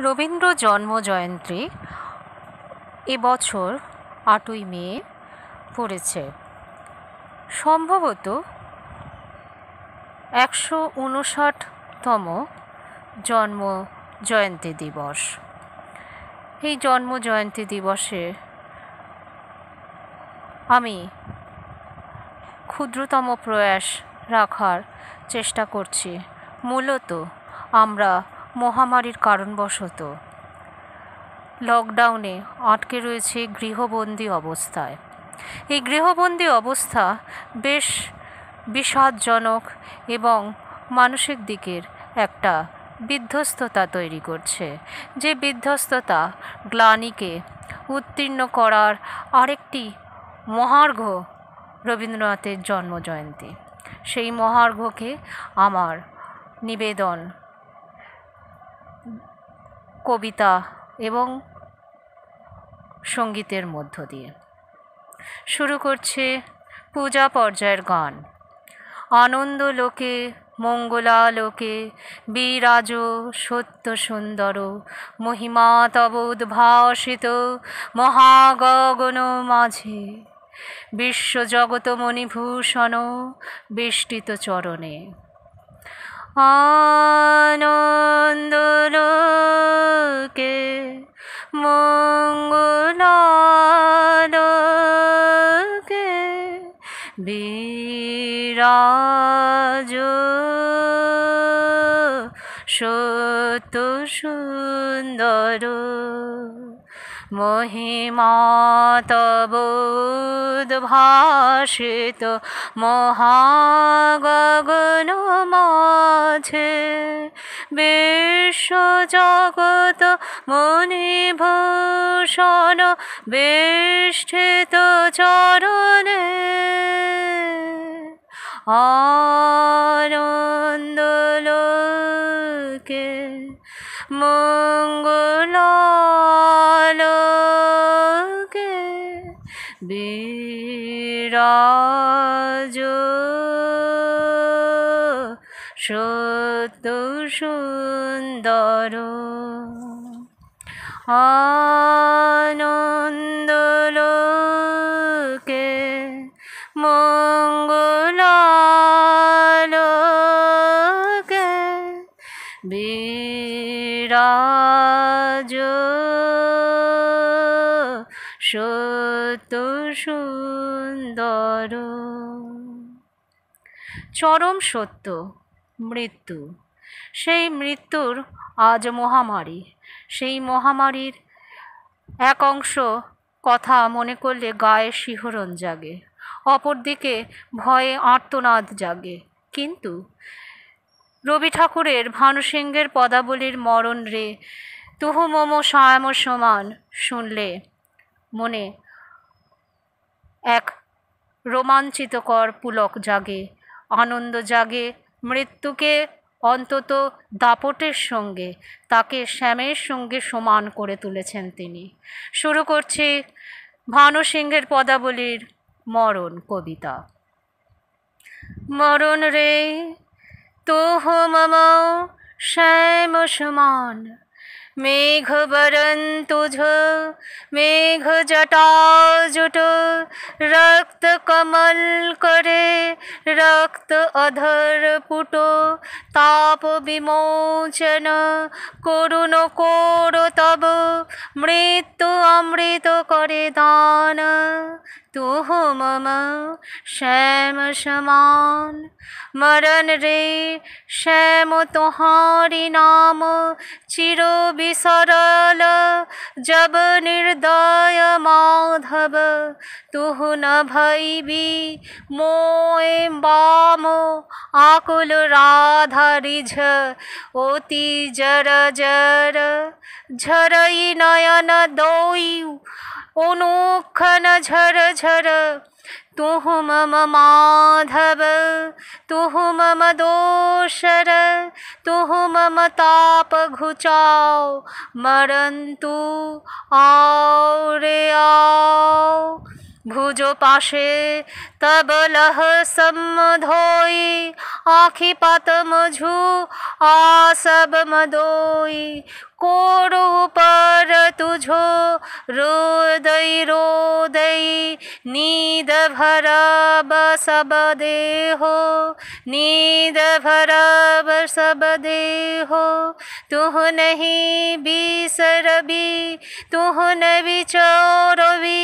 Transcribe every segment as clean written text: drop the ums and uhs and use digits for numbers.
রবীন্দ্র জন্মজয়ন্তী এবছর ৮ই মে পড়েছে। সম্ভবত ১৫৯তম জন্মজয়ন্তী দিবস। এই জন্মজয়ন্তী দিবসে আমি ক্ষুদ্রতম প্রয়াস রাখার চেষ্টা করছি। মূলত আমরা মহামারীর কারণবশত লকডাউনে আটকে রয়েছে গৃহবন্দী অবস্থায়। এই গৃহবন্দী অবস্থা বেশ বিষাদজনক এবং মানসিক দিকের একটা বিধ্বস্ততা তৈরি করছে, যে বিধ্বস্ততা গ্লানিকে উত্তীর্ণ করার আরেকটি মহার্ঘ রবীন্দ্রনাথের জন্মজয়ন্তী। সেই মহার্ঘকে আমার নিবেদন কবিতা এবং সঙ্গীতের মধ্য দিয়ে। শুরু করছে পূজা পর্যায়ের গান। আনন্দ লোকে মঙ্গলালোকে বিরাজ সত্য সুন্দর, মহিমা তব উদ্ভাসিত মহাগগন মাঝে, বিশ্বজগত মণিভূষণ বেষ্টিত চরণে। আনন্দ লোকে মঙ্গলালোকে বিরাজ সত্য সুন্দর, মহিমা তব উদ্ভাসিত মহাগগন মাঝে, বিশ্বজগত মণিভূষণ বেষ্টিত চরণে। আনন্দ লোকে মঙ্গলালোকে বিরাজ সত্য সুন্দর। আনন্দ লোকে মঙ্গলালোকে বিরাজ সত্য সুন্দর। চরম সত্য মৃত্যু। সেই মৃত্যুর আজ মহামারী। সেই মহামারীর এক অংশ কথা মনে করলে গায়ে শিহরণ জাগে, অপরদিকে ভয়ে আর্তনাদ জাগে। কিন্তু রবি ঠাকুরের ভানুসিংহের পদাবলীর মরণ রে তুহু মম সায়ম সমান শুনলে মনে এক রোমাঞ্চিতকর পুলক জাগে, আনন্দ জাগে। মৃত্যুকে অন্তত দাপটের সঙ্গে, তাকে শ্যামের সঙ্গে সমান করে তুলেছেন তিনি। শুরু করছি ভানুসিংহের পদাবলীর মরণ কবিতা। মরণ রে তুহ মম শ্যাম সমান, মেঘ বরণ তুঝ মেঘ জটা জুট, রক্ত কমল করে রক্ত অধর পুট, তাপ বিমোচন করুণ কোর তব, মৃত্যু অমৃত করে দান তুহ মম শ্যাম সমান। মরণ রে শ্যাম তোহারি নাম চির বিসরল, জব নির্দয় মাধব তুহ ন ভৈবি, মোয়ে বাম আকুল রাধা রিঝ অতি জর জর, ঝরই নয়ন দই অনুক্ষণ ঝর ঝর, তুহ মম মাধব তুহ মম দোষর, তুহ মম তাপ ঘুচাও, মরন্তু आओ रे आओ। ভুজো পাশে তব লহ সম্মধোই आँखि पात मझु आसब मदोई कोरु पर तुझो रोदई नींद भरब सब देहो नींद भरब सब देहो तुह नहीं बिसरबी तुह न विचोरबी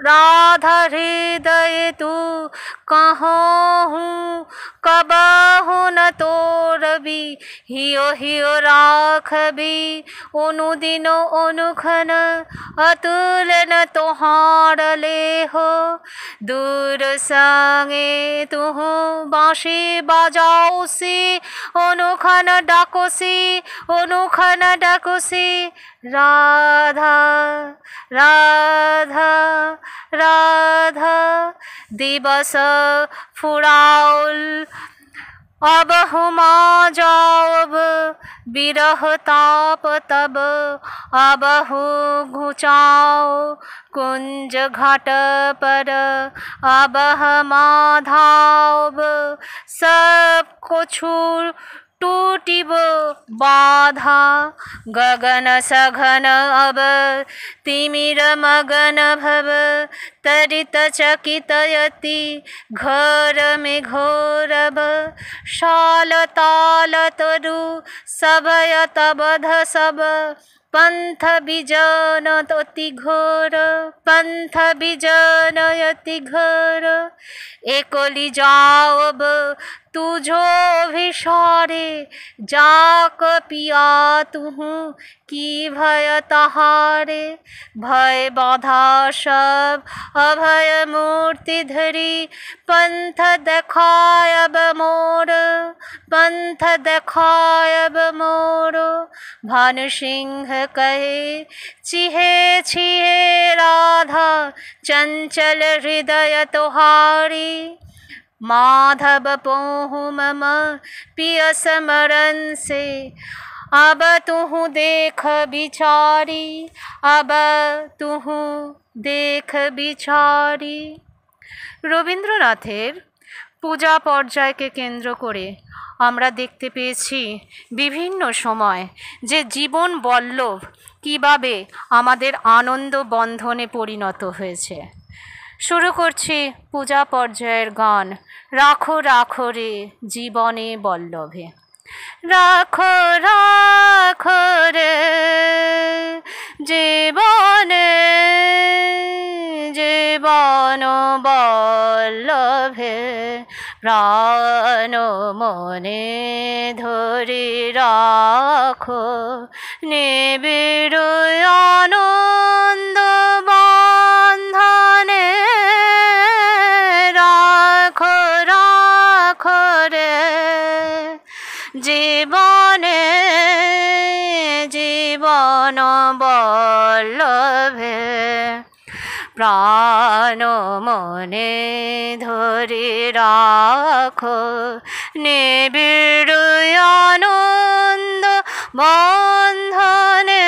राधा हृदय तू कहाँ हूँ कबाहु न तोरबी हियो राखबी अनुदिनो अनुखन अतुलन तोहार लेहो दूर संगे तुहु बाँशी बाजाओसी अनुखन डाकोसी राधा राधा राधा दिवस फुराउल अब हुमा जाओब बिरह ताप तब अब हु घुचाओ कुंज घाट पर अब हमाधाव सब कुछु टूटिब बाधा गगन सघन अब तिमिर मगन भव तरित चकित यति घर में घोरब शाल ताल तरु सबय तबध सब पंथ बिजन अति घोर पंथ बिजन अति घोर एकोली जाओब तुझो विषारे जाक पिया तुहु की भय तहारे भय बाधा सब अभय मूर्ति धरी पंथ देखायब मोर भानु सिंह कहे चिहे छिहे राधा चंचल हृदय तोहारी माधव पोहु मम पिय समरन से अब तुहु देख बिचारी রবীন্দ্রনাথের পূজা পর্যায়কে কেন্দ্র করে আমরা দেখতে পেয়েছি বিভিন্ন সময় যে জীবন বল্লভ কিভাবে আমাদের আনন্দ বন্ধনে পরিণত হয়েছে। শুরু করছি পূজা পর্যায়ের গান রাখো রাখো রে জীবনে বল্লভে। রাখো রাখো রে জীবনে জীবন বল্লভে প্রাণ মনে ধরে রাখো নিবিড় আনন্দ বন্ধনে রাখো রাখো রে জীবনে জীবন বল্লভে প্রাণ মনে ধরে রাখো নিবিড় আনন্দ বন্ধনে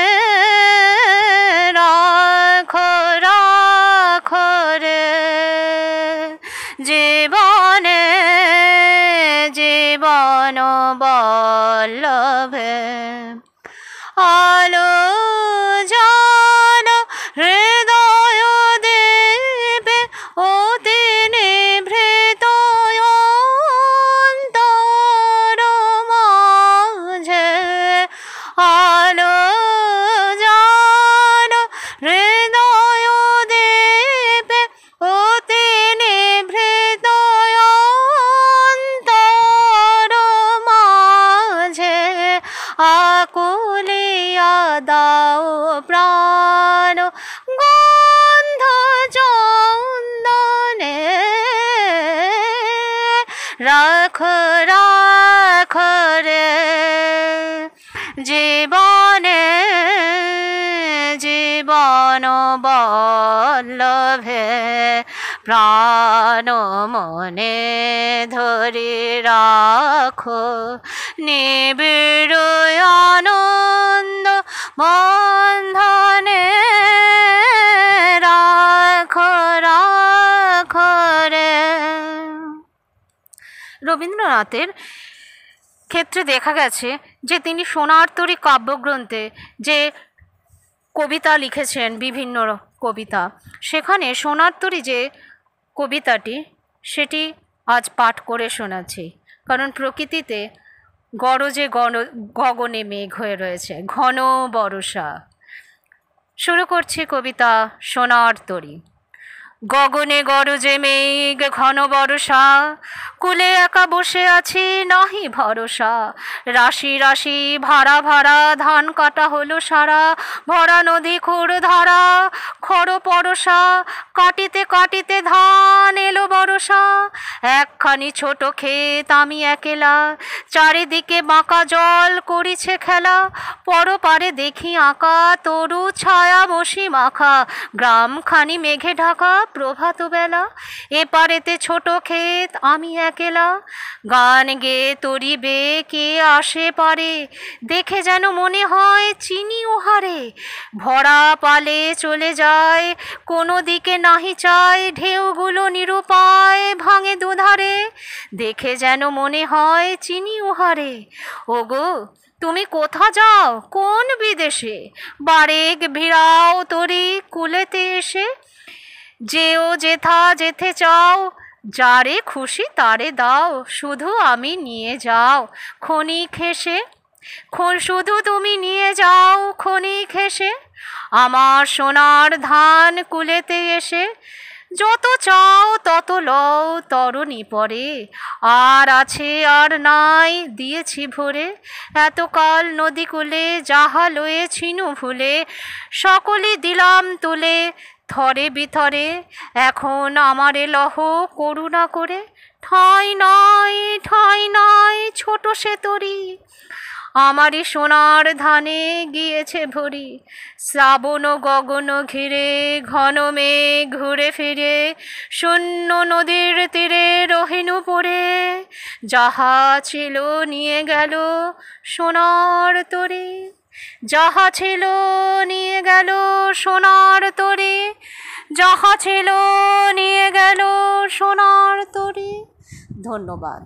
রাখো রাখো রে জীবনে জীবন বল্লভে আলো জালো হৃদয় দেবে অতি নিভৃত অন্তর মাঝে আলো জালো হৃদয় দেবে অতি নিভৃত অন্তর মাঝে আকুলিয়া দাও প্রাণ গন্ধ চন্দনে রাখো রাখো রে জীবনে জীবন বল্লভে প্রাণ মনে ধরে রাখো নিবিড় আনন্দ বন্ধনে রাখো রবীন্দ্রনাথের ক্ষেত্রে দেখা গেছে যে তিনি সোনার তরী কাব্যগ্রন্থে যে কবিতা লিখেছেন, বিভিন্ন কবিতা, সেখানে সোনার তরী যে কবিতাটি সেটি আজ পাঠ করে শোনাচ্ছি। কারণ প্রকৃতিতে গরজে গগনে মেঘ হয়ে রয়েছে, ঘন বর্ষা। শুরু করছি কবিতা সোনার তরী। গগনে গরজে মেঘ ঘন বর্ষা, কুলে একা বসে আছি নাহি ভরসা। রাশি রাশি ভাড়া ভাড়া ধান কাটা হলো সারা, ভরা নদী খুর ধারা খর পরশা। কাটিতে কাটিতে ধান এলো বরষা, একখানি ছোট ক্ষেত আমি একেলা, চারিদিকে বাঁকা জল করিছে খেলা। পরপারে দেখি আঁকা তরু ছায়া বসি মাখা, গ্রামখানি মেঘে ঢাকা প্রভাত বেলা। এপারেতে ছোট ক্ষেত আমি একেলা, গান গেয়ে তরিবে কে আসে পারে, দেখে যেন মনে হয় চিনি ওহারে। ভরা পালে চলে যায় কোনো দিকে নাহি চায়, ঢেউগুলো নিরুপায় ভাঙে দুধারে, দেখে যেন মনে হয় চিনি ওহারে। ওগো তুমি কোথা যাও কোন বিদেশে, বারেক ভিড়াও তরি কুলেতে এসে। যেও যেথা যেতে চাও, যারে খুশি তারে দাও, শুধু আমি নিয়ে যাও ক্ষণিক হেসে। শুধু তুমি নিয়ে যাও ক্ষণিক হেসে, আমার সোনার ধান কুলেতে এসে। যত চাও তত লও তরণী পরে, আর আছে আর নাই দিয়েছি ভরে। এতকাল নদী কূলে যাহা লয়েছিনু ভুলে, সকলই দিলাম তুলে থরে বিথরে। এখন আমারে লহ করুণা করে, ঠাঁই নাই ছোট সে তরী, আমারই সোনার ধানে গিয়েছে ভরি। শ্রাবণ গগন ঘিরে ঘন মেঘ ঘুরে ফিরে, শূন্য নদীর তীরে রহিনু পড়ে। যাহা ছিল নিয়ে গেল সোনার তরী, যাহা ছিল নিয়ে গেল সোনার তরী, যাহা ছিল নিয়ে গেল সোনার তরী। ধন্যবাদ।